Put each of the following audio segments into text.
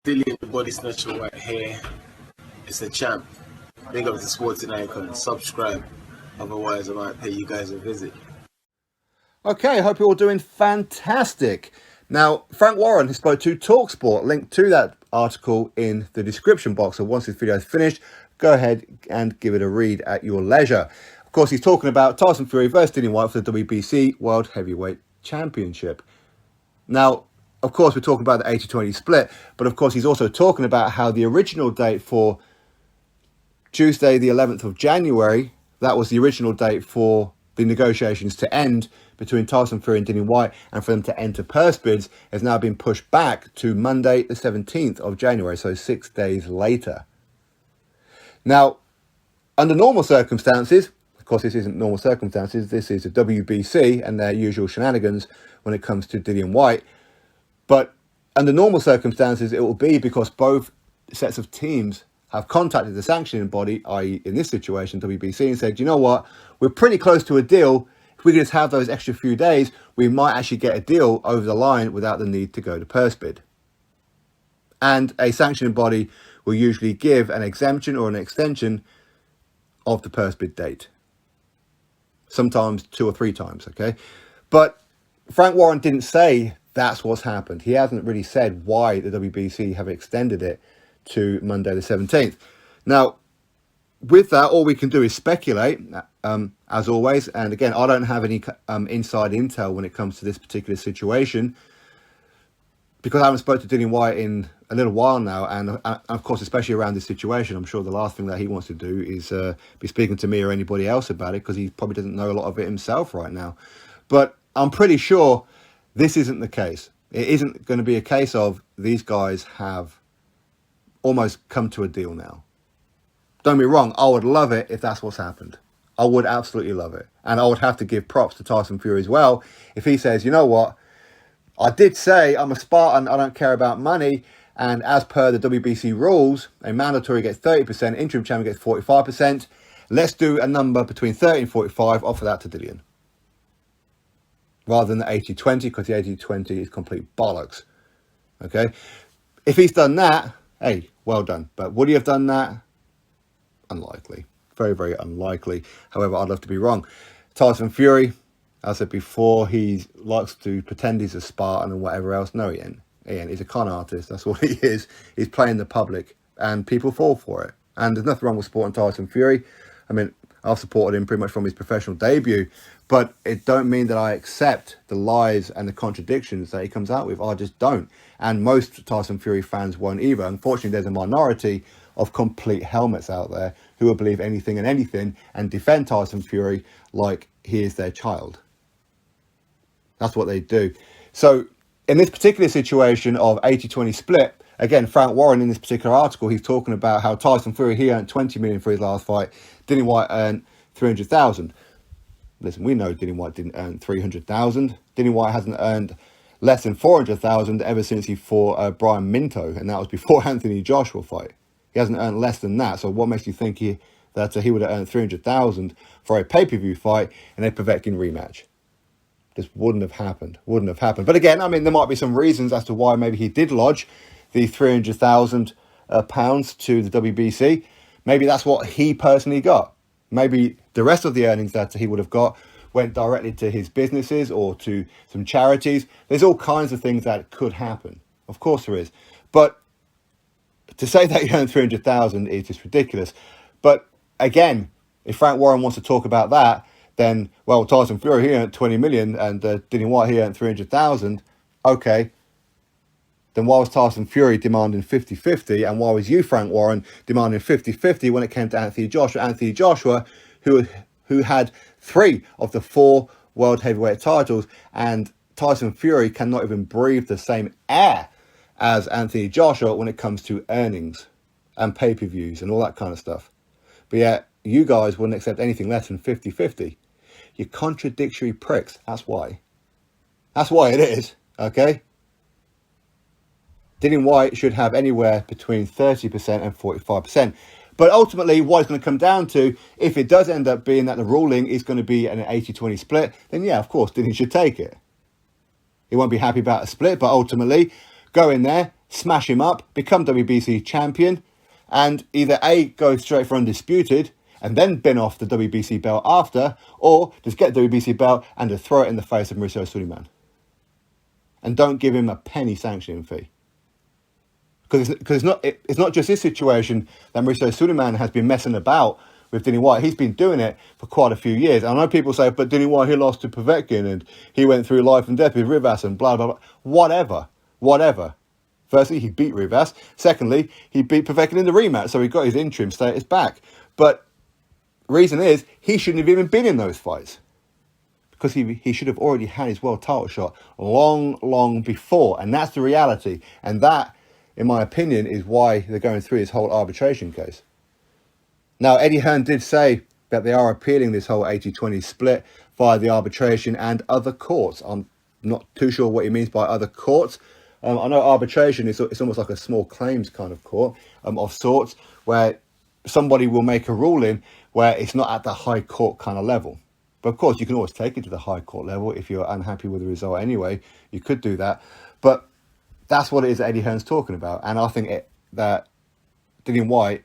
Dillian the Body Snatcher right here. It's a champ. Big up to Sporting Icon. Subscribe. Otherwise, I might pay you guys a visit. Okay, hope you're all doing fantastic. Now, Frank Warren has spoke to TalkSport. Link to that article in the description box. So once this video is finished, go ahead and give it a read at your leisure. Of course, he's talking about Tyson Fury versus Dillian Whyte for the WBC World Heavyweight Championship. Now, of course, we're talking about the 80-20 split, but of course, he's also talking about how the original date for Tuesday, the 11th of January, that was the original date for the negotiations to end between Tyson Fury and Dillian Whyte and for them to enter purse bids, has now been pushed back to Monday, the 17th of January, so 6 days later. Now, under normal circumstances, of course, this isn't normal circumstances, this is a WBC and their usual shenanigans when it comes to Dillian Whyte. But under normal circumstances, it will be because both sets of teams have contacted the sanctioning body, i.e. in this situation, WBC, and said, you know what, we're pretty close to a deal. If we could just have those extra few days, we might actually get a deal over the line without the need to go to purse bid. And a sanctioning body will usually give an exemption or an extension of the purse bid date. Sometimes 2 or 3 times, okay? But Frank Warren didn't say that's what's happened. He hasn't really said why the WBC have extended it to Monday the 17th. Now, with that, all we can do is speculate, as always. And again, I don't have any inside intel when it comes to this particular situation, because I haven't spoken to Dillian Whyte in a little while now. And of course, especially around this situation, I'm sure the last thing that he wants to do is be speaking to me or anybody else about it, because he probably doesn't know a lot of it himself right now. But I'm pretty sure this isn't the case. It isn't going to be a case of these guys have almost come to a deal now. Don't be wrong, I would love it if that's what's happened. I would absolutely love it. And I would have to give props to Tyson Fury as well if he says, you know what, I did say I'm a Spartan, I don't care about money, and as per the WBC rules, a mandatory gets 30%, interim champion gets 45%. Let's do a number between 30 and 45, offer that to Dillian. Rather than the 80-20, because the 80-20 is complete bollocks. Okay? If he's done that, hey, well done. But would he have done that? Unlikely. Very, very unlikely. However, I'd love to be wrong. Tyson Fury, as I said before, he likes to pretend he's a Spartan and whatever else. No, he ain't. He ain't. He's a con artist. That's what he is. He's playing the public, and people fall for it. And there's nothing wrong with supporting Tyson Fury. I mean, I've supported him pretty much from his professional debut, but it don't mean that I accept the lies and the contradictions that he comes out with. I just don't. And most Tyson Fury fans won't either. Unfortunately, there's a minority of complete helmets out there who will believe anything and anything and defend Tyson Fury like he is their child. That's what they do. So in this particular situation of 80-20 split, again, Frank Warren in this particular article, he's talking about how Tyson Fury, he earned 20 million for his last fight. Dillian Whyte earned 300,000. Listen, we know Dillian Whyte didn't earn 300,000. Dillian Whyte hasn't earned less than 400,000 ever since he fought Brian Minto, and that was before Anthony Joshua fight. He hasn't earned less than that. So what makes you think that he would have earned 300,000 for a pay-per-view fight in a Povetkin rematch? Just wouldn't have happened. Wouldn't have happened. But again, I mean, there might be some reasons as to why maybe he did lodge the 300,000 pounds to the WBC. Maybe that's what he personally got. Maybe the rest of the earnings that he would have got went directly to his businesses or to some charities. There's all kinds of things that could happen. Of course there is. But to say that he earned 300,000 is just ridiculous. But again, if Frank Warren wants to talk about that, then, well, Tyson Fury, he earned 20 million and Dillian Whyte, he earned 300,000. Okay. Then why was Tyson Fury demanding 50-50, and why was you, Frank Warren, demanding 50-50 when it came to Anthony Joshua? Anthony Joshua, who had 3 of the 4 world heavyweight titles, and Tyson Fury cannot even breathe the same air as Anthony Joshua when it comes to earnings and pay-per-views and all that kind of stuff. But yet, you guys wouldn't accept anything less than 50-50. You contradictory pricks. That's why. That's why it is, okay? Dillian Whyte should have anywhere between 30% and 45%. But ultimately, what it's going to come down to, if it does end up being that the ruling is going to be an 80-20 split, then yeah, of course, Dillian should take it. He won't be happy about a split, but ultimately, go in there smash him up, become WBC champion, and either A, go straight for undisputed and then bin off the WBC belt after, or just get the WBC belt and just throw it in the face of Mauricio Suleiman. And don't give him a penny sanctioning fee. Because it's not just this situation that Mauricio Suleiman has been messing about with Dillian Whyte. He's been doing it for quite a few years. I know people say, but Dillian Whyte, he lost to Povetkin and he went through life and death with Rivas and blah, blah, blah. Whatever. Firstly, he beat Rivas. Secondly, he beat Povetkin in the rematch, so he got his interim status back. But reason is, he shouldn't have even been in those fights. Because he should have already had his world title shot long before. And that's the reality. And that, in my opinion, is why they're going through this whole arbitration case. Now, Eddie Hearn did say that they are appealing this whole 80-20 split via the arbitration and other courts. I'm not too sure what he means by other courts. I know arbitration is it's almost like a small claims kind of court of sorts, where somebody will make a ruling where it's not at the high court kind of level. But of course, you can always take it to the high court level if you're unhappy with the result anyway. You could do that. But that's what it is that Eddie Hearn's talking about. And I think that Dillian Whyte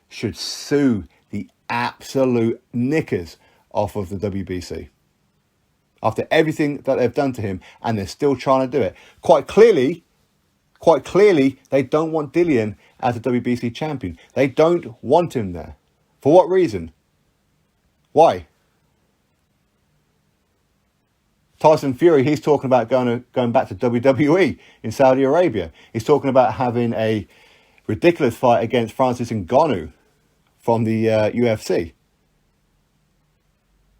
should sue the absolute knickers off of the WBC. After everything that they've done to him, and they're still trying to do it. Quite clearly, they don't want Dillian as a WBC champion. They don't want him there. For what reason? Why? Tyson Fury, he's talking about going back to WWE in Saudi Arabia. He's talking about having a ridiculous fight against Francis Ngannou from the UFC.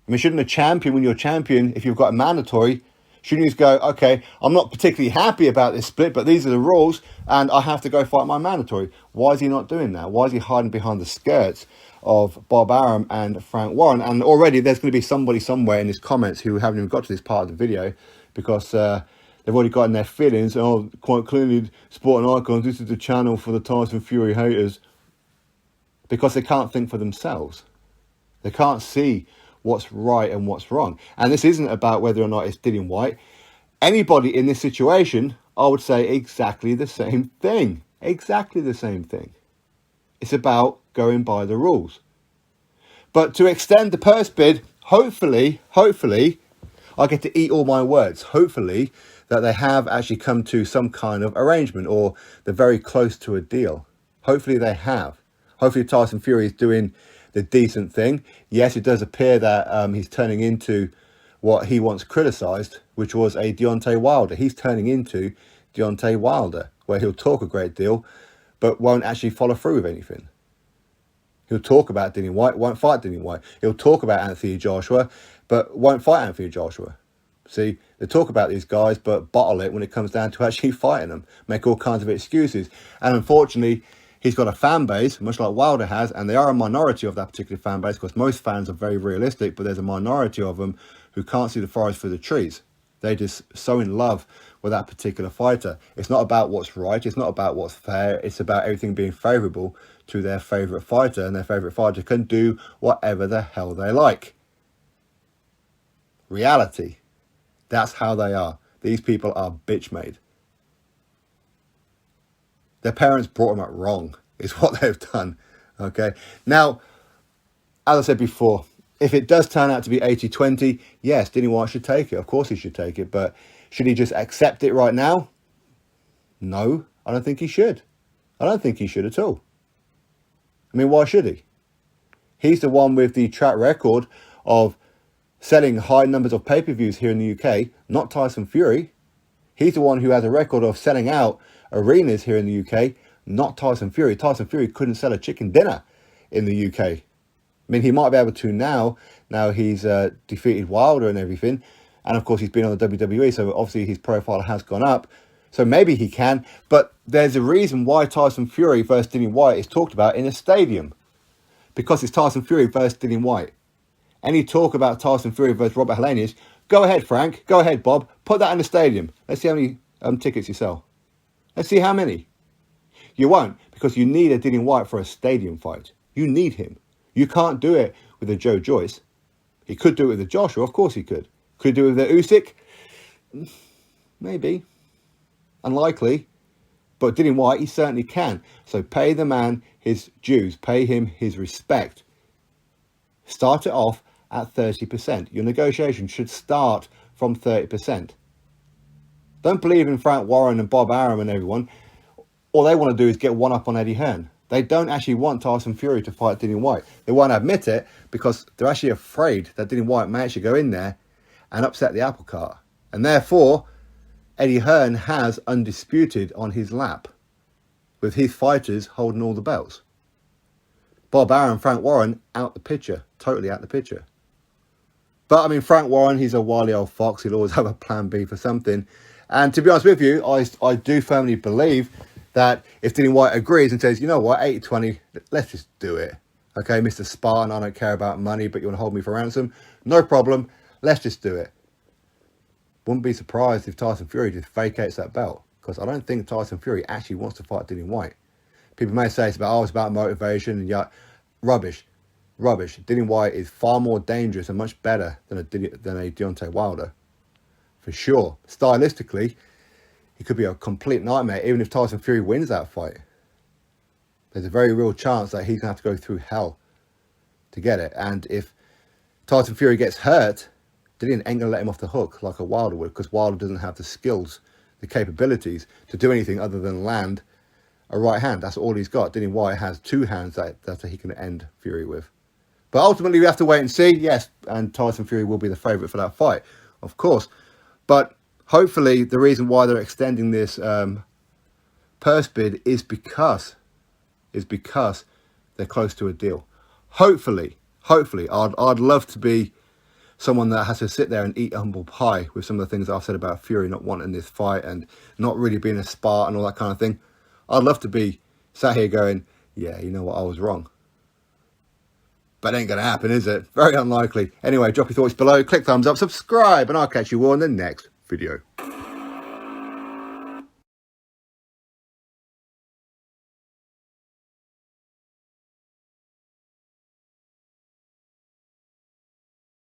I mean, shouldn't a champion, when you're a champion, if you've got a mandatory, shouldn't you just go, okay, I'm not particularly happy about this split, but these are the rules, and I have to go fight my mandatory? Why is he not doing that? Why is he hiding behind the skirts of Bob Arum and Frank Warren? And already there's going to be somebody somewhere in his comments who haven't even got to this part of the video, because they've already got in their feelings. Oh, quite clearly, Sporting Icons, this is the channel for the Tyson Fury haters. Because they can't think for themselves. They can't see what's right and what's wrong. And this isn't about whether or not it's Dillian Whyte. Anybody in this situation, I would say exactly the same thing. Exactly the same thing. It's about going by the rules. But to extend the purse bid, hopefully, I get to eat all my words. Hopefully that they have actually come to some kind of arrangement, or they're very close to a deal. Hopefully they have. Hopefully Tyson Fury is doing the decent thing. Yes, it does appear that he's turning into what he once criticised, which was a Deontay Wilder. He's turning into Deontay Wilder, where he'll talk a great deal, but won't actually follow through with anything. He'll talk about Dillian Whyte, won't fight Dillian Whyte. He'll talk about Anthony Joshua, but won't fight Anthony Joshua. See, they talk about these guys, but bottle it when it comes down to actually fighting them. Make all kinds of excuses. And unfortunately, he's got a fan base, much like Wilder has, and they are a minority of that particular fan base, because most fans are very realistic, but there's a minority of them who can't see the forest for the trees. They're just so in love with that particular fighter. It's not about what's right, it's not about what's fair, it's about everything being favourable to their favourite fighter, and their favourite fighter can do whatever the hell they like. Reality. That's how they are. These people are bitch made. Their parents brought them up wrong, is what they've done. Okay. Now, as I said before, if it does turn out to be 80-20, yes, Dillian Whyte should take it. Of course he should take it. But should he just accept it right now? No, I don't think he should. I don't think he should at all. I mean, why should he? He's the one with the track record of selling high numbers of pay-per-views here in the UK, not Tyson Fury. He's the one who has a record of selling out arenas here in the UK, not Tyson Fury. Tyson Fury couldn't sell a chicken dinner in the UK. I mean, he might be able to now. Now he's defeated Wilder and everything. And of course, he's been on the WWE, so obviously his profile has gone up. So maybe he can. But there's a reason why Tyson Fury versus Dillian Whyte is talked about in a stadium. Because it's Tyson Fury versus Dillian Whyte. Any talk about Tyson Fury versus Robert Helenius, go ahead, Frank. Go ahead, Bob. Put that in the stadium. Let's see how many tickets you sell. Let's see how many. You won't, because you need a Dillian Whyte for a stadium fight. You need him. You can't do it with a Joe Joyce. He could do it with a Joshua. Of course he could. Could do it with a Usyk. Maybe. Unlikely. But Dillian Whyte, he certainly can. So pay the man his dues. Pay him his respect. Start it off at 30%. Your negotiation should start from 30%. Don't believe in Frank Warren and Bob Arum and everyone. All they want to do is get one up on Eddie Hearn. They don't actually want Tyson Fury to fight Dillian Whyte. They won't admit it because they're actually afraid that Dillian Whyte may actually go in there and upset the apple cart. And therefore, Eddie Hearn has undisputed on his lap, with his fighters holding all the belts. Bob Arum, Frank Warren, out the picture. Totally out the picture. But, I mean, Frank Warren, he's a wily old fox. He'll always have a plan B for something. And to be honest with you, I do firmly believe that if Dillian Whyte agrees and says, you know what, 80-20, let's just do it. Okay, Mr. Spartan, I don't care about money, but you want to hold me for ransom? No problem. Let's just do it. Wouldn't be surprised if Tyson Fury just vacates that belt, because I don't think Tyson Fury actually wants to fight Dillian Whyte. People may say it's about motivation and yeah, rubbish. Dillian Whyte is far more dangerous and much better than a Deontay Wilder, for sure. Stylistically, he could be a complete nightmare. Even if Tyson Fury wins that fight, there's a very real chance that he's gonna have to go through hell to get it. And if Tyson Fury gets hurt, Dillian ain't going to let him off the hook like a Wilder would, because Wilder doesn't have the skills, the capabilities to do anything other than land a right hand. That's all he's got. Dillian Whyte has two hands that he can end Fury with. But ultimately, we have to wait and see. Yes, and Tyson Fury will be the favourite for that fight, of course. But hopefully, the reason why they're extending this purse bid is because they're close to a deal. Hopefully, I'd love to be someone that has to sit there and eat humble pie with some of the things that I've said about Fury not wanting this fight and not really being a Spartan and all that kind of thing. I'd love to be sat here going, yeah, you know what, I was wrong. But it ain't going to happen, is it? Very unlikely. Anyway, drop your thoughts below, click thumbs up, subscribe, and I'll catch you all in the next video.